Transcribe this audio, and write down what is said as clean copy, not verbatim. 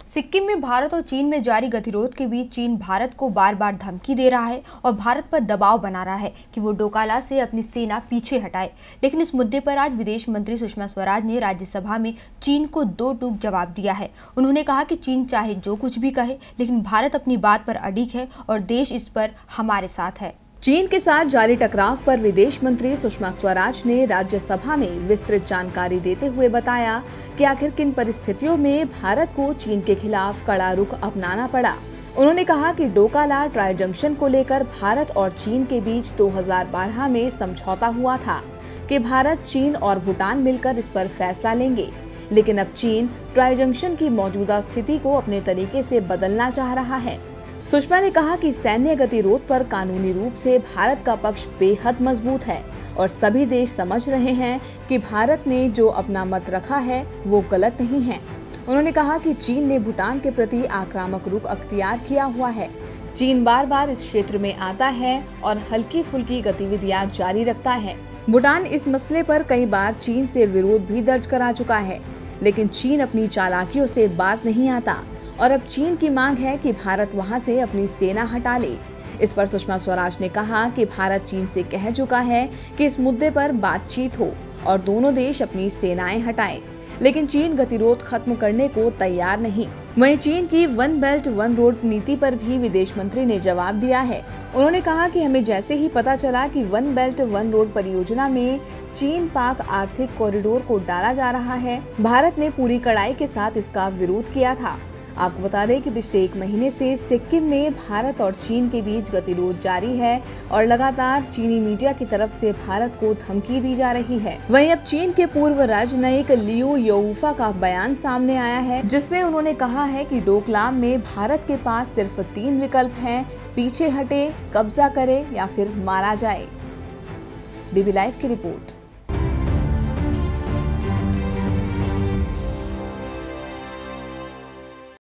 सिक्किम में भारत और चीन में जारी गतिरोध के बीच चीन भारत को बार बार धमकी दे रहा है और भारत पर दबाव बना रहा है कि वो डोकाला से अपनी सेना पीछे हटाए। लेकिन इस मुद्दे पर आज विदेश मंत्री सुषमा स्वराज ने राज्यसभा में चीन को दो टूक जवाब दिया है। उन्होंने कहा कि चीन चाहे जो कुछ भी कहे, लेकिन भारत अपनी बात पर अडिग है और देश इस पर हमारे साथ है। चीन के साथ जारी टकराव पर विदेश मंत्री सुषमा स्वराज ने राज्यसभा में विस्तृत जानकारी देते हुए बताया कि आखिर किन परिस्थितियों में भारत को चीन के खिलाफ कड़ा रुख अपनाना पड़ा। उन्होंने कहा कि डोकाला ट्राई जंक्शन को लेकर भारत और चीन के बीच 2012 में समझौता हुआ था कि भारत, चीन और भूटान मिलकर इस पर फैसला लेंगे, लेकिन अब चीन ट्राई जंक्शन की मौजूदा स्थिति को अपने तरीके से बदलना चाह रहा है। सुषमा ने कहा कि सैन्य गतिरोध पर कानूनी रूप से भारत का पक्ष बेहद मजबूत है और सभी देश समझ रहे हैं कि भारत ने जो अपना मत रखा है वो गलत नहीं है। उन्होंने कहा कि चीन ने भूटान के प्रति आक्रामक रुख अख्तियार किया हुआ है। चीन बार बार इस क्षेत्र में आता है और हल्की फुल्की गतिविधियां जारी रखता है। भूटान इस मसले पर कई बार चीन से विरोध भी दर्ज करा चुका है, लेकिन चीन अपनी चालाकियों से बाज नहीं आता और अब चीन की मांग है कि भारत वहां से अपनी सेना हटा ले। इस पर सुषमा स्वराज ने कहा कि भारत चीन से कह चुका है कि इस मुद्दे पर बातचीत हो और दोनों देश अपनी सेनाएं हटाएं, लेकिन चीन गतिरोध खत्म करने को तैयार नहीं। वहीं चीन की वन बेल्ट वन रोड नीति पर भी विदेश मंत्री ने जवाब दिया है। उन्होंने कहा कि हमें जैसे ही पता चला कि वन बेल्ट वन रोड परियोजना में चीन पाक आर्थिक कॉरिडोर को डाला जा रहा है, भारत ने पूरी कड़ाई के साथ इसका विरोध किया था। आपको बता दें कि पिछले 1 महीने से सिक्किम में भारत और चीन के बीच गतिरोध जारी है और लगातार चीनी मीडिया की तरफ से भारत को धमकी दी जा रही है। वहीं अब चीन के पूर्व राजनयिक लियू योउफा का बयान सामने आया है, जिसमें उन्होंने कहा है कि डोकलाम में भारत के पास सिर्फ 3 विकल्प हैं: पीछे हटे, कब्जा करे या फिर मारा जाए। डीबी लाइव की रिपोर्ट।